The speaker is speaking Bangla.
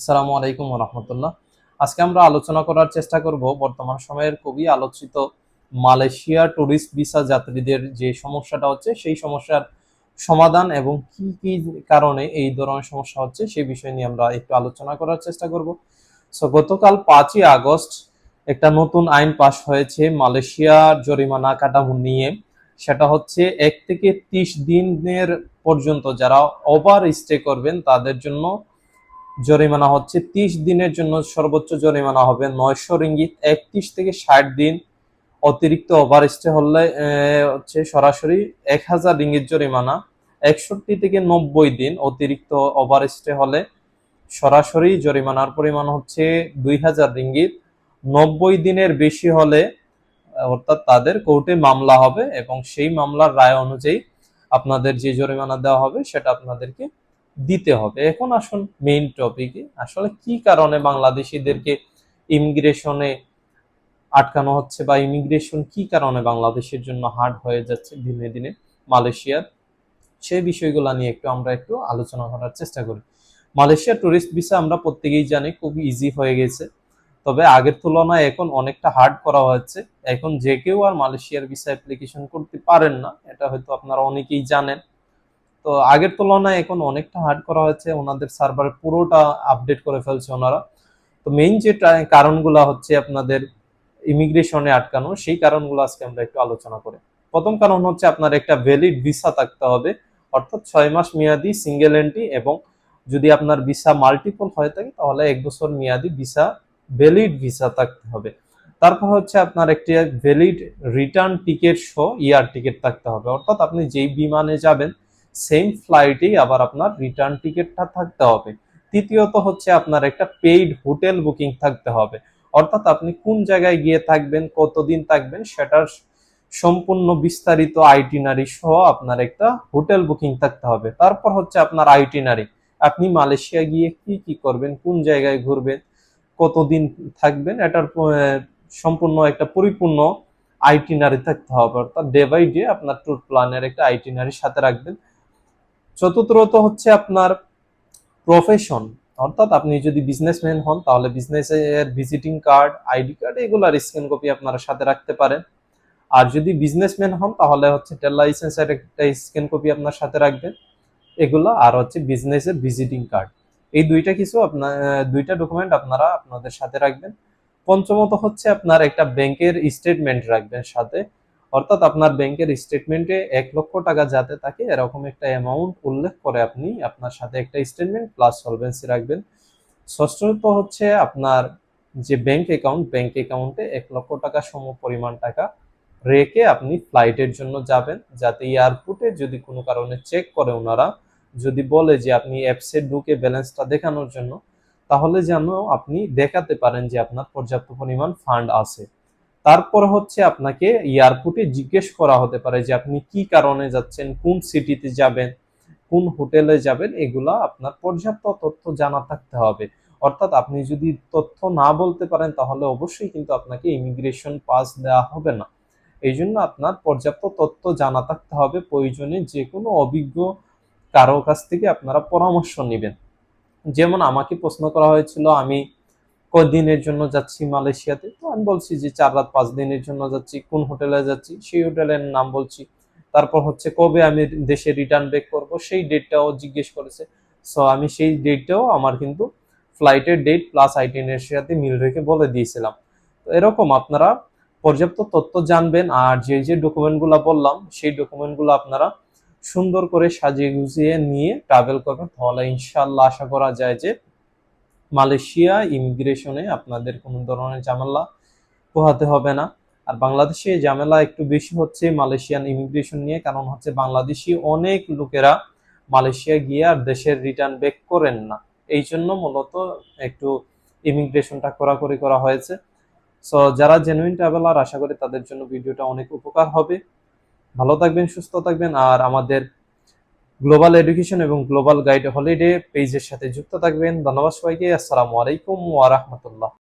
আসসালামু আলাইকুম ওয়া রাহমাতুল্লাহ। আজকে আমরা আলোচনা করার চেষ্টা করব বর্তমান সময়ের খুবই আলোচিত মালয়েশিয়া ট্যুরিস্ট ভিসা যাত্রীদের যে সমস্যাটা হচ্ছে সেই সমস্যার সমাধান এবং কি কি কারণে এই ধরনের সমস্যা হচ্ছে সেই বিষয় নিয়ে আমরা একটু আলোচনা করার চেষ্টা করব। গতকাল 5ই আগস্ট একটা নতুন আইন পাস হয়েছে মালয়েশিয়ার জরিমানা কাঠামো নিয়ে। সেটা হচ্ছে 1 থেকে 30 দিনের পর্যন্ত যারা ওভার স্টে করবেন তাদের জন্য জরিমানা হচ্ছে 30 দিনের জন্য সর্বোচ্চ জরিমানা হবে 900 রিঙ্গিত। 31 থেকে 60 দিন অতিরিক্ত ওভার স্টে হলে হচ্ছে সরাসরি 1000 রিঙ্গিত জরিমানা। 61 থেকে 90 দিন অতিরিক্ত ওভার স্টে হলে সরাসরি জরিমানার পরিমাণ হচ্ছে 2000 রিঙ্গিত। 90 দিনের বেশি হলে অর্থাৎ তাদের কোর্টে মামলা হবে এবং সেই মামলার রায় অনুযায়ী আপনাদের যে জরিমানা দেওয়া হবে সেটা আপনাদেরকে দিতে হবে। এখন আসুন মেইন টপিকে, আসলে কি কারণে বাংলাদেশিদেরকে ইমিগ্রেশনে আটকানো হচ্ছে বা ইমিগ্রেশন কি কারণে বাংলাদেশের জন্য হার্ড হয়ে যাচ্ছে দিনে দিনে মালয়েশিয়ার, সেই বিষয়গুলো নিয়ে একটু আলোচনা করার চেষ্টা করি। মালয়েশিয়া টুরিস্ট ভিসা আমরা প্রত্যেকেই জানি খুব ইজি হয়ে গেছে, তবে আগের তুলনায় এখন অনেকটা হার্ড করা হয়েছে। এখন যে কেউ আর মালয়েশিয়ার ভিসা অ্যাপ্লিকেশন করতে পারেন না, এটা হয়তো আপনারা অনেকেই জানেন। তো আগের তুলনায় এখন অনেকটা হার্ড করা হয়েছে, ওনাদের সার্ভারে পুরোটা আপডেট করে ফেলছে ওনারা। তো মেইন যে কারণগুলো হচ্ছে আপনাদের ইমিগ্রেশনে আটকানো, সেই কারণগুলো আজকে আমরা একটু আলোচনা করি। প্রথম কারণ হচ্ছে আপনার একটা ভ্যালিড ভিসা থাকতে হবে, অর্থাৎ 6 মাস মেয়াদি সিঙ্গেল এন্ট্রি, এবং যদি আপনার ভিসা মাল্টিপল হয়ে থাকে তাহলে 1 বছর মেয়াদি ভিসা, ভ্যালিড ভিসা থাকতে হবে। তারপর হচ্ছে আপনার একটি ভ্যালিড রিটার্ন টিকিট সহ ইয়ার টিকিট থাকতে হবে, অর্থাৎ আপনি যেই বিমানে যাবেন সেম ফ্লাইটেই আবার আপনার রিটার্ন টিকিটটা থাকতে হবে। তৃতীয়ত হচ্ছে আপনার একটা পেইড হোটেল বুকিং থাকতে হবে, অর্থাৎ আপনি কোন জায়গায় গিয়ে থাকবেন, কতদিন থাকবেন সেটার সম্পূর্ণ বিস্তারিত আইটিনারি সহ আপনার একটা হোটেল বুকিং থাকতে হবে। তারপর হচ্ছে আপনার আইটিনারি, আপনি মালয়েশিয়া গিয়ে কি কি করবেন, কোন জায়গায় ঘুরবেন, কতদিন থাকবেন, এটার সম্পূর্ণ একটা পরিপূর্ণ আইটিনারি থাকতে হবে, অর্থাৎ ডে বাই ডে আপনার ট্যুর প্ল্যানের একটা আইটিনারি সাথে রাখবেন। চতুর্থত হচ্ছে আপনার প্রফেশন, অর্থাৎ আপনি যদি বিজনেসম্যান হন তাহলে বিজনেসের ভিজিটিং কার্ড, আইডি কার্ড, এগুলার স্ক্যান কপি আপনারা সাথে রাখতে পারেন। আর যদি বিজনেসম্যান হন তাহলে হচ্ছে ট্রেড লাইসেন্সের একটা স্ক্যান কপি আপনার সাথে রাখবেন, এগুলা। আর হচ্ছে বিজনেসের ভিজিটিং কার্ড, এই দুইটা ডকুমেন্ট আপনারা আপনাদের সাথে রাখবেন। পঞ্চমত হচ্ছে আপনার একটা ব্যাংকের স্টেটমেন্ট রাখবেন সাথে, অর্থাৎ আপনার ব্যাংকের স্টেটমেন্টে 1 লক্ষ টাকা যাতে থাকে এরকম একটা অ্যামাউন্ট উল্লেখ করে আপনি আপনার সাথে একটা স্টেটমেন্ট প্লাস সলভেন্সি রাখবেন। ষষ্ঠত হচ্ছে আপনার যে ব্যাংক অ্যাকাউন্টে 1 লক্ষ টাকা সম পরিমাণ টাকা রেখে আপনি ফ্লাইটের জন্য যাবেন, যাতে এয়ারপোর্টে যদি কোনো কারণে চেক করে ওনারা, যদি বলে যে আপনি অ্যাপসে ঢুকে ব্যালেন্সটা দেখানোর জন্য, তাহলে যেন আপনি দেখাতে পারেন যে আপনার পর্যাপ্ত পরিমাণ ফান্ড আছে। তারপর হচ্ছে আপনাকে এয়ারপোর্টে জিজ্ঞেস করা হতে পারে যে আপনি কি কারণে যাচ্ছেন, কোন সিটিতে যাবেন, কোন হোটেলে যাবেন, এগুলা আপনার পর্যাপ্ত তথ্য জানা থাকতে হবে। অর্থাৎ আপনি যদি তথ্য না বলতে পারেন তাহলে অবশ্যই কিন্তু আপনাকে ইমিগ্রেশন পাস দেওয়া হবে না। এই জন্য আপনার পর্যাপ্ত তথ্য জানা থাকতে হবে, প্রয়োজনে যে কোনো অভিজ্ঞ কারো কাছ থেকে আপনারা পরামর্শ নেবেন। যেমন আমাকে প্রশ্ন করা হয়েছিল আমি কয়দিনের জন্য যাচ্ছি মালয়েশিয়াতে, তো আমি বলছি যে 4 রাত 5 দিনের জন্য যাচ্ছি, কোন হোটেলে যাচ্ছি সেই হোটেলের নাম বলছি। তারপর হচ্ছে কবে আমি দেশে রিটার্ন ব্যাক করব সেই ডেটটাও জিজ্ঞেস করেছে। সো আমি সেই ডেটটাও আমার কিন্তু ফ্লাইটের ডেট প্লাস আইটিনারির সাথে মিল রেখে বলে দিয়েছিলাম। তো এরকম আপনারা পর্যাপ্ত তথ্য জানবেন, আর যে যে ডকুমেন্টগুলো বললাম সেই ডকুমেন্টগুলো আপনারা সুন্দর করে সাজিয়ে গুছিয়ে নিয়ে ট্রাভেল করবেন, তাহলে ইনশাআল্লাহ আশা করা যায় যে মালয়েশিয়া ইমিগ্রেশনে আপনাদের কোনো ধরনের ঝামেলা পোহাতে হবে না। আর বাংলাদেশে ঝামেলা একটু বেশি হচ্ছে মালয়েশিয়ান ইমিগ্রেশন নিয়ে, কারণ হচ্ছে বাংলাদেশি অনেক লোকেরা মালয়েশিয়া গিয়ে আর দেশের রিটার্ন ব্যাক করেন না, এই জন্য মূলত একটু ইমিগ্রেশনটা কড়াকড়ি করা হয়েছে। সো যারা জেনুইন ট্রাভেলার, আশা করি তাদের জন্য ভিডিওটা অনেক উপকার হবে। ভালো থাকবেন, সুস্থ থাকবেন, আর আমাদের গ্লোবাল এডুকেশন এবং গ্লোবাল গাইড হলিডে পেজের সাথে যুক্ত থাকবেন। ধন্যবাদ সবাইকে। আসসালামু আলাইকুম ওয়া রাহমাতুল্লাহ।